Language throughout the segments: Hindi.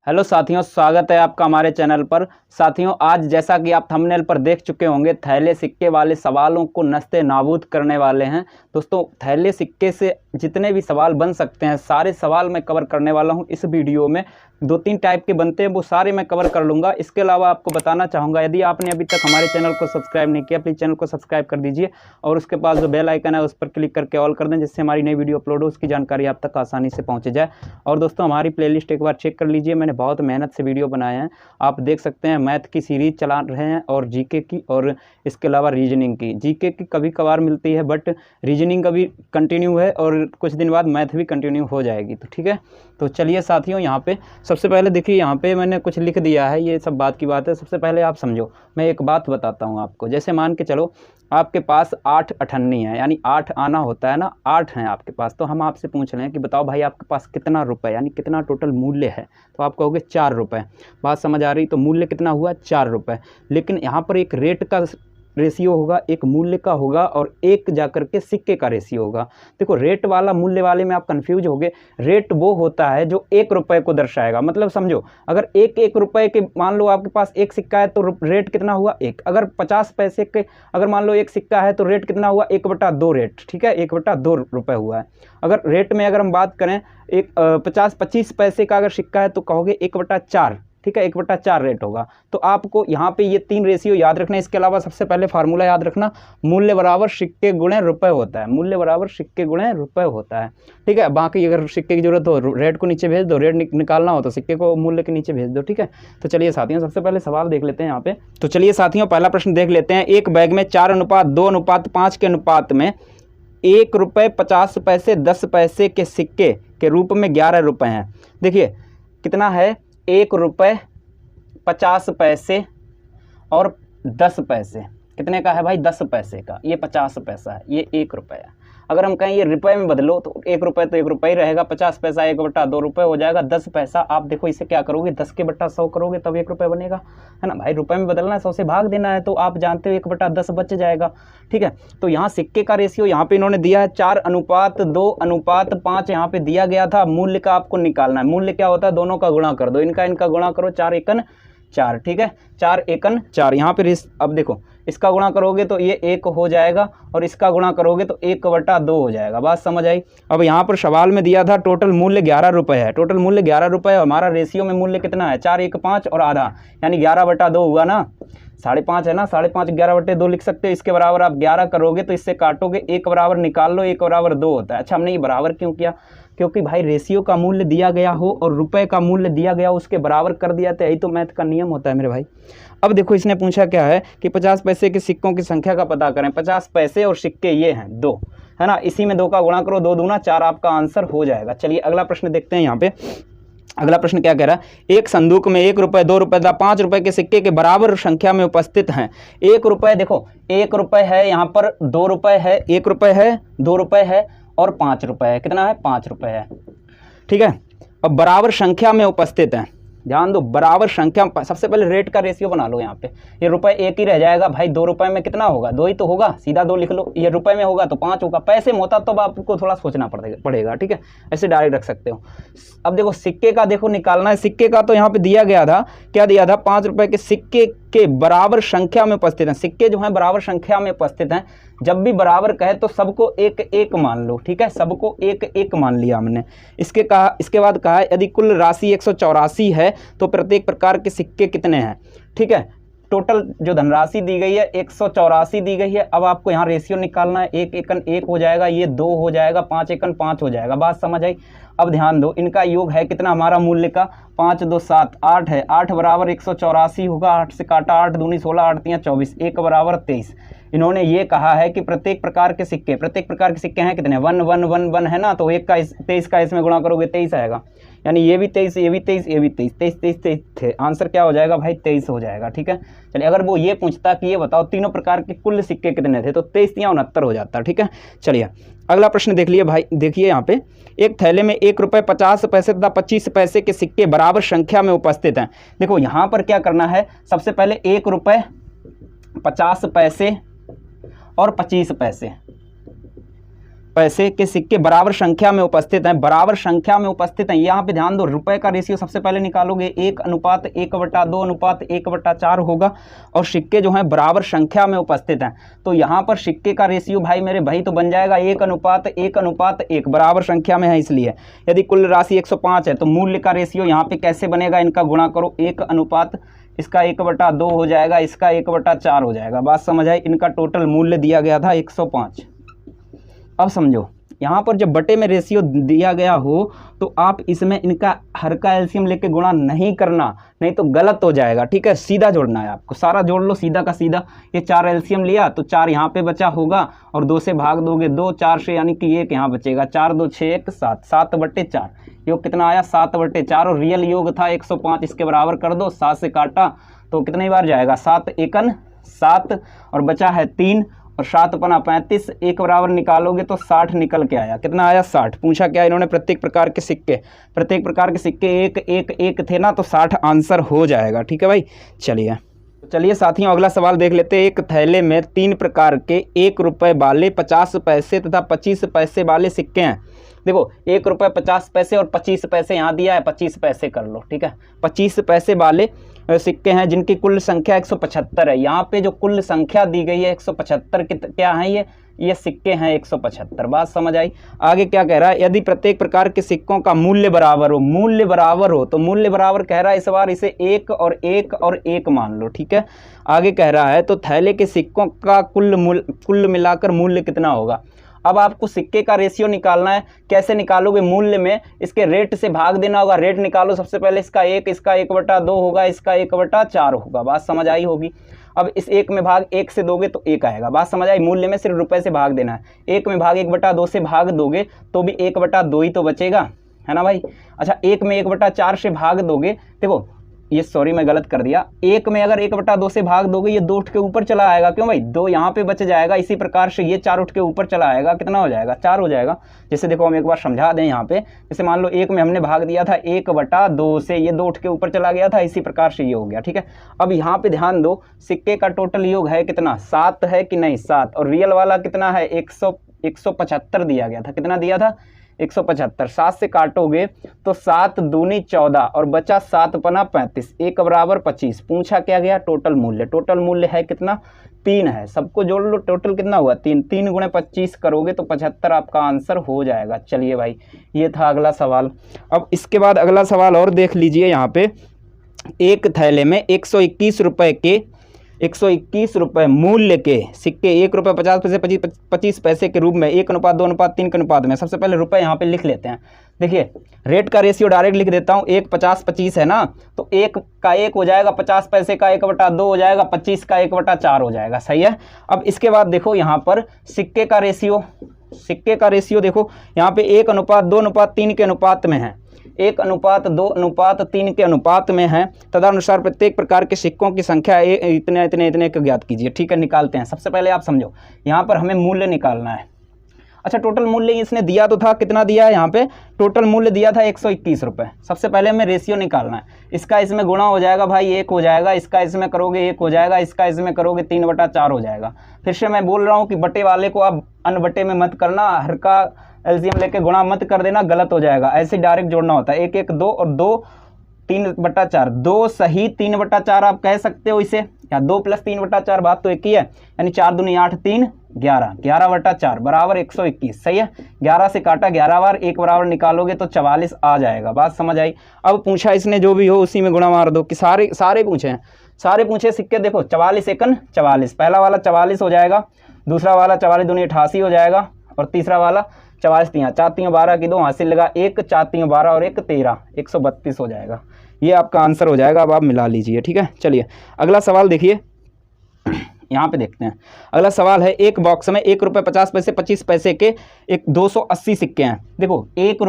हेलो साथियों, स्वागत है आपका हमारे चैनल पर। साथियों, आज जैसा कि आप थंबनेल पर देख चुके होंगे, थैले सिक्के वाले सवालों को नस्ते नाबूद करने वाले हैं। दोस्तों, थैले सिक्के से जितने भी सवाल बन सकते हैं सारे सवाल मैं कवर करने वाला हूं इस वीडियो में। 2-3 टाइप के बनते हैं, वो सारे मैं कवर कर लूँगा। इसके अलावा आपको बताना चाहूँगा, यदि आपने अभी तक हमारे चैनल को सब्सक्राइब नहीं किया, प्लीज़ चैनल को सब्सक्राइब कर दीजिए और उसके पास जो बेल आइकन है उस पर क्लिक करके ऑल कर दें, जिससे हमारी नई वीडियो अपलोड हो उसकी जानकारी आप तक आसानी से पहुँच जाए। और दोस्तों, हमारी प्लेलिस्ट एक बार चेक कर लीजिए, मैंने बहुत मेहनत से वीडियो बनाए हैं। आप देख सकते हैं, मैथ की सीरीज चला रहे हैं और जीके की, और इसके अलावा रीजनिंग की। जीके की कभी कभार मिलती है, बट रीजनिंग का भी कंटिन्यू है और कुछ दिन बाद मैथ भी कंटिन्यू हो जाएगी। तो ठीक है, तो चलिए साथियों, यहाँ पे सबसे पहले देखिए, यहाँ पे मैंने कुछ लिख दिया है, ये सब बात की बात है। सबसे पहले आप समझो, मैं एक बात बताता हूँ आपको। जैसे मान के चलो आपके पास 8 अठन्नी है, यानी 8 आना होता है ना, 8 हैं आपके पास। तो हम आपसे पूछ रहे हैं कि बताओ भाई, आपके पास कितना रुपए, यानी कितना टोटल मूल्य है। तो आप कहोगे 4 रुपये। बात समझ आ रही? तो मूल्य कितना हुआ? 4 रुपये। लेकिन यहाँ पर एक रेट का रेशियो होगा, एक मूल्य का होगा और एक जाकर के सिक्के का रेशियो होगा। देखो, रेट वाला मूल्य वाले में आप कंफ्यूज होगे। रेट वो होता है जो 1 रुपये को दर्शाएगा। मतलब समझो, अगर एक रुपये के, मान लो आपके पास एक सिक्का है तो रेट कितना हुआ? 1। अगर 50 पैसे के, अगर मान लो एक सिक्का है तो रेट कितना हुआ? 1/2 रेट। ठीक है, 1/2 रुपये हुआ है। अगर रेट में अगर हम बात करें, 25 पैसे का अगर सिक्का है तो कहोगे 1/4। ठीक है, 1/4 रेट होगा। तो आपको यहाँ पे ये 3 रेशियो याद रखना है। इसके अलावा सबसे पहले फार्मूला याद रखना, मूल्य बराबर सिक्के गुणे रुपए होता है। मूल्य बराबर सिक्के गुणे रुपए होता है। ठीक है, बाकी अगर सिक्के की जरूरत हो रेट को नीचे भेज दो, रेट निकालना हो तो सिक्के को मूल्य के नीचे भेज दो। ठीक है, तो चलिए साथियों, सबसे पहले सवाल देख लेते हैं यहाँ पे। तो चलिए साथियों, पहला प्रश्न देख लेते हैं। एक बैग में 4:2:5 के अनुपात में 1 रुपये 50 पैसे 10 पैसे के सिक्के के रूप में 11 रुपये हैं। देखिए कितना है, 1 रुपये 50 पैसे और 10 पैसे। कितने का है भाई? 10 पैसे का। ये 50 पैसा है, ये 1 रुपये है। अगर हम कहें ये रुपए में बदलो तो 1 रुपये तो 1 रुपये ही रहेगा। 50 पैसा 1/2 रुपये हो जाएगा। 10 पैसा आप देखो, इसे क्या करोगे, 10 के बट्टा 100 करोगे तब 1 रुपये बनेगा, है ना भाई। रुपए में बदलना है, 100 से भाग देना है, तो आप जानते हो 1/10 बच जाएगा। ठीक है, तो यहाँ सिक्के का रेशियो यहाँ पे इन्होंने दिया है 4:2:5 यहाँ पे दिया गया था। मूल्य का आपको निकालना है। मूल्य क्या होता है? दोनों का गुणा कर दो, इनका गुणा करो। 4 एकन 4। ठीक है, 4 एकन 4। यहाँ पे अब देखो, इसका गुणा करोगे तो ये 1 हो जाएगा और इसका गुणा करोगे तो 1/2 हो जाएगा। बात समझ आई? अब यहाँ पर सवाल में दिया था टोटल मूल्य 11 रुपये है। टोटल मूल्य 11 रुपये। हमारा रेशियो में मूल्य कितना है? 4 1 5 और आधा, यानी 11/2 हुआ ना। 5.5 है ना, 5.5 11/2 लिख सकते हो। इसके बराबर आप 11 करोगे तो इससे काटोगे, 1 बराबर निकाल लो, 1/2 होता है। अच्छा, हमने ये बराबर क्यों किया? क्योंकि भाई रेशियो का मूल्य दिया गया हो और रुपए का मूल्य दिया गया हो, उसके बराबर कर दिया, तो यही तो मैथ का नियम होता है मेरे भाई। अब देखो, इसने पूछा क्या है कि 50 पैसे के सिक्कों की संख्या का पता करें। 50 पैसे और सिक्के ये हैं 2, है ना। इसी में 2 का गुणा करो, 2 दूना 4 आपका आंसर हो जाएगा। चलिए अगला प्रश्न देखते हैं। यहाँ पे अगला प्रश्न क्या कह रहा है? एक संदूक में 1 रुपये 2 रुपये तथा 5 रुपये के सिक्के के बराबर संख्या में उपस्थित हैं। 1 रुपये, देखो 1 रुपये है, यहाँ पर 2 रुपये है, 1 रुपये है, 2 रुपये है और 5 रुपये है। कितना है? 5 रुपये है। ठीक है, अब बराबर संख्या में उपस्थित हैं। ध्यान दो, बराबर संख्या। सबसे पहले रेट का रेशियो बना लो। यहाँ पे ये रुपये 1 ही रह जाएगा भाई। 2 रुपये में कितना होगा? 2 ही तो होगा, सीधा 2 लिख लो। ये रुपये में होगा तो 5 होगा। पैसे में होता तो आपको थोड़ा सोचना पड़ेगा। ठीक है, ऐसे डायरेक्ट रख सकते हो। अब देखो, सिक्के का देखो निकालना है। सिक्के का तो यहाँ पे दिया गया था, क्या दिया था? 5 रुपये के सिक्के के बराबर संख्या में उपस्थित हैं। सिक्के जो हैं बराबर संख्या में उपस्थित हैं। जब भी बराबर कहे तो सबको 1-1 मान लो। ठीक है, सबको 1-1 मान लिया हमने। इसके बाद कहा है, यदि कुल राशि 184 है तो प्रत्येक प्रकार के सिक्के कितने हैं। ठीक है, टोटल जो धनराशि दी गई है 184 दी गई है। अब आपको यहाँ रेशियो निकालना है। 1 एकन 1 हो जाएगा, ये 2 हो जाएगा, 5 एकन 5 हो जाएगा। बात समझ आई? अब ध्यान दो, इनका योग है कितना हमारा मूल्य का? 5 2 7 8 है। 8 बराबर 184 होगा। 8 से काटा, 8 दूनी 16, 8 3 24, 1 बराबर 23। इन्होंने ये कहा है कि प्रत्येक प्रकार के सिक्के हैं कितने? 1 1 1 1 है ना। तो 23 का इसमें गुणा करोगे 23 आएगा, यानी ये भी 23, ये भी 23, ये भी 23, 23 23 23 थे। आंसर क्या हो जाएगा भाई? 23 हो जाएगा। ठीक है, चलिए अगर वो ये पूछता कि ये बताओ तीनों प्रकार के कुल सिक्के कितने थे, तो 23 या 69 हो जाता। ठीक है, चलिए अगला प्रश्न देख लिए भाई। देखिए यहाँ पे, एक थैले में 1 रुपये 50 पैसे तथा 25 पैसे के सिक्के बराबर संख्या में उपस्थित हैं। देखो यहाँ पर क्या करना है, सबसे पहले 1 रुपये 50 पैसे और 25 पैसे। पैसे के सिक्के बराबर संख्या में उपस्थित हैं, बराबर संख्या में उपस्थित हैं। यहाँ पे ध्यान दो, रुपए का रेशियो सबसे पहले निकालोगे 1:1/2/1/4 होगा, और सिक्के जो हैं बराबर संख्या में उपस्थित हैं। तो यहाँ पर सिक्के का रेशियो भाई मेरे भाई तो बन जाएगा 1:1:1 बराबर संख्या में है। इसलिए यदि कुल राशि 105 है तो मूल्य का रेशियो यहाँ पे कैसे बनेगा, इनका गुणा करो, 1 इसका 1/2 हो जाएगा, इसका 1/4 हो जाएगा। बात समझ आई। इनका टोटल मूल्य दिया गया था 105। अब समझो, यहाँ पर जब बटे में रेशियो दिया गया हो तो आप इसमें इनका हर का एलसीएम लेके गुणा नहीं करना, नहीं तो गलत हो जाएगा। ठीक है, सीधा जोड़ना है आपको, सारा जोड़ लो सीधा का सीधा। ये 4 एलसीएम लिया तो 4 यहाँ पे बचा होगा, और 2 से भाग दोगे 2, 4 से यानी कि 1 यहाँ बचेगा, 4 2 6 1 7, 7/4 योग कितना आया 7/4, और रियल योग था 105। इसके बराबर कर दो, 7 से काटा तो कितनी बार जाएगा, 7 एकन 7, और बचा है 3, और 7 पना 35, 1 बराबर निकालोगे तो 60 निकल के आया। कितना आया 60। पूछा क्या इन्होंने, प्रत्येक प्रकार के सिक्के 1 थे ना, तो 60 आंसर हो जाएगा। ठीक है भाई, चलिए साथियों अगला सवाल देख लेते हैं। एक थैले में 3 प्रकार के 1 रुपये वाले, 50 पैसे तथा 25 पैसे वाले सिक्के हैं। देखो 1 रुपये 50 पैसे और 25 पैसे यहाँ दिया है, 25 पैसे कर लो। ठीक है, 25 पैसे वाले सिक्के हैं जिनकी कुल संख्या 175 है। यहाँ पे जो कुल संख्या दी गई है 175 क्या है, ये सिक्के हैं 175। बात समझ आई। आगे क्या कह रहा है, यदि प्रत्येक प्रकार के सिक्कों का मूल्य बराबर हो, तो मूल्य बराबर कह रहा है, इस बार इसे 1 और 1 और 1 मान लो। ठीक है, आगे कह रहा है तो थैले के सिक्कों का कुल मिलाकर मूल्य कितना होगा। अब आपको सिक्के का रेशियो निकालना है। कैसे निकालोगे, मूल्य में इसके रेट से भाग देना होगा। रेट निकालो सबसे पहले, इसका 1, इसका 1/2 होगा, इसका 1/4 होगा। बात समझ आई होगी। अब इस 1 में भाग 1 से दोगे तो 1 आएगा। बात समझ आई। मूल्य में सिर्फ रुपए से भाग देना है। 1 में भाग 1/2 से भाग दोगे तो भी 1/2 ही तो बचेगा, है ना भाई। अच्छा, 1 में 1/4 से भाग दोगे, देखो ये सॉरी मैं गलत कर दिया, 1 में अगर 1/2 से भाग दोगे ये 2 उठ के ऊपर चला आएगा। क्यों भाई, 2 यहाँ पे बच जाएगा। इसी प्रकार से ये 4 उठ के ऊपर चला आएगा। कितना हो जाएगा, 4 हो जाएगा। जैसे देखो हम एक बार समझा दें यहाँ पे, जैसे मान लो 1 में हमने भाग दिया था 1/2 से, ये 2 उठ के ऊपर चला गया था, इसी प्रकार से ये हो गया। ठीक है, अब यहाँ पे ध्यान दो, सिक्के का टोटल योग है कितना, 7 है कि नहीं, 7, और रियल वाला कितना है 175 दिया गया था। कितना दिया था 175। 7 से काटोगे तो 7 दूनी 14 और बचा 7 पना 35, 1 बराबर 25। पूछा क्या गया, टोटल मूल्य है कितना, 3 है। सबको जोड़ लो, टोटल कितना हुआ 3, 3 गुणे 25 करोगे तो 75 आपका आंसर हो जाएगा। चलिए भाई, ये था अगला सवाल। अब इसके बाद अगला सवाल और देख लीजिए। यहाँ पे एक थैले में 121 रुपये के 121 रुपये मूल्य के सिक्के 1 रुपये 50 पैसे 25 पैसे के रूप में 1:2:3 के अनुपात में। सबसे पहले रुपए यहाँ पे लिख लेते हैं। देखिए रेट का रेशियो डायरेक्ट लिख देता हूँ। 1 50 25 है ना, तो 1 का 1 हो जाएगा, 50 पैसे का 1/2 हो जाएगा, 25 का 1/4 हो जाएगा। सही है। अब इसके बाद देखो यहाँ पर सिक्के का रेशियो देखो यहाँ पे 1:2:3 के अनुपात में है, 1:2:3 के अनुपात में है। तदनुसार प्रत्येक प्रकार के सिक्कों की संख्या इतने को ज्ञात कीजिए। ठीक है, निकालते हैं। सबसे पहले आप समझो, यहाँ पर हमें मूल्य निकालना है। अच्छा, टोटल मूल्य इसने दिया तो था, कितना दिया है यहाँ पे, टोटल मूल्य दिया था 121 रुपये। सबसे पहले हमें रेशियो निकालना है। इसका इसमें गुणा हो जाएगा भाई, 1 हो जाएगा, इसका इसमें करोगे 1 हो जाएगा, इसका इसमें करोगे 3/4 हो जाएगा। फिर से मैं बोल रहा हूँ कि बटे वाले को आप अनबटे में मत करना, हर का एलसीएम लेके गुणा मत कर देना, गलत हो जाएगा। ऐसे डायरेक्ट जोड़ना होता है, 1 1 2 और 2 3/4, 2 सही 3/4 आप कह सकते हो इसे, या 2 + 3/4 बात तो एक ही है, यानी 4 दूनी 8 3 11, 11/4 बराबर 121। सही है, 11 से काटा 11 बार, 1 बराबर निकालोगे तो 44 आ जाएगा। बात समझ आई। अब पूछा इसने जो भी हो उसी में गुणा मार दो, कि सारे पूछे सिक्के। देखो 44 एकन 44, पहला वाला 44 हो जाएगा, दूसरा वाला 44 दूनी 88 हो जाएगा, और तीसरा वाला 44 3 4 3 12 की 2 हासिल लगा, 1 4 3 12 और 1 13, 132 हो जाएगा। ये आपका आंसर हो जाएगा। अब आप मिला लीजिए। ठीक है, चलिए अगला सवाल देखिए, यहाँ पे देखते हैं। अगला सवाल है, एक बॉक्स में 1 रुपये 50 पैसे 25 पैसे के 280 सिक्के हैं। देखो 1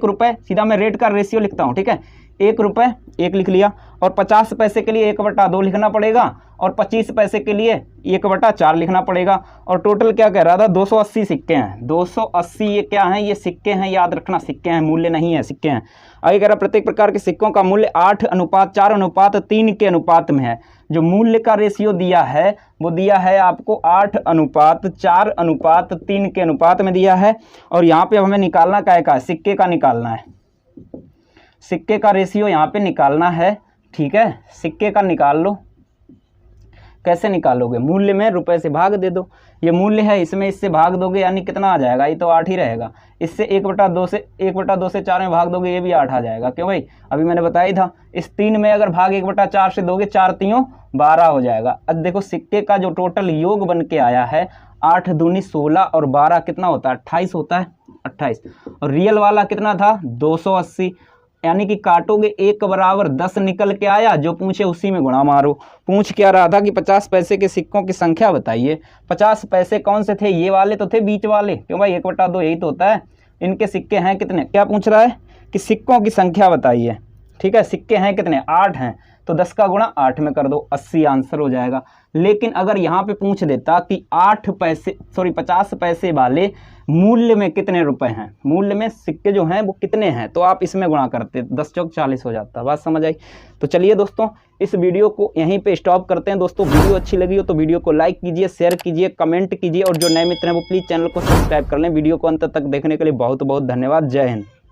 रुपये सीधा मैं रेट का रेशियो लिखता हूँ। ठीक है, ₹1 1 लिख लिया, और 50 पैसे के लिए 1/2 लिखना पड़ेगा, और 25 पैसे के लिए 1/4 लिखना पड़ेगा। और टोटल क्या कह रहा था, 280 सिक्के हैं। 280 ये क्या हैं, ये सिक्के हैं, याद रखना सिक्के हैं, मूल्य नहीं है, सिक्के हैं। आगे कह रहा प्रत्येक प्रकार के सिक्कों का मूल्य 8:4:3 के अनुपात में है। जो मूल्य का रेशियो दिया है वो दिया है आपको 8:4:3 के अनुपात में दिया है। और यहाँ पे हमें निकालना क्या है, सिक्के का निकालना है, सिक्के का रेशियो यहाँ पे निकालना है। ठीक है, सिक्के का निकाल लो। कैसे निकालोगे, मूल्य में रुपए से भाग दे दो। ये मूल्य है, इसमें इससे भाग दोगे यानी कितना आ जाएगा, ये तो 8 ही रहेगा। इससे 1/2 से 4 में भाग दोगे, ये भी 8 आ जाएगा। क्यों भाई, अभी मैंने बताया था, इस 3 में अगर भाग 1/4 से दोगे, 4 3 12 हो जाएगा। अब देखो सिक्के का जो टोटल योग बन के आया है, 8 दूनी 16 और 12 कितना होता है, 28 होता है, 28। और रियल वाला कितना था, 280, यानी कि काटोगे 1 = 10 निकल के आया। जो पूछे उसी में गुणा मारो। पूछ क्या रहा था कि 50 पैसे के सिक्कों की संख्या बताइए। 50 पैसे कौन से थे, ये वाले तो थे, बीच वाले, क्यों भाई 1/2 यही तो होता है। इनके सिक्के हैं कितने, क्या पूछ रहा है कि सिक्कों की संख्या बताइए। ठीक है, सिक्के हैं कितने, 8 हैं, तो 10 का गुणा 8 में कर दो, 80 आंसर हो जाएगा। लेकिन अगर यहाँ पे पूछ देता कि 50 पैसे वाले मूल्य में कितने रुपए हैं, मूल्य में सिक्के जो हैं वो कितने हैं, तो आप इसमें गुणा करते, 10 चौक 40 हो जाता। बात समझ आई। तो चलिए दोस्तों, इस वीडियो को यहीं पे स्टॉप करते हैं। दोस्तों वीडियो अच्छी लगी हो तो वीडियो को लाइक कीजिए, शेयर कीजिए, कमेंट कीजिए, और जो नए मित्र हैं वो प्लीज़ चैनल को सब्सक्राइब कर लें। वीडियो को अंत तक देखने के लिए बहुत बहुत धन्यवाद। जय हिंद।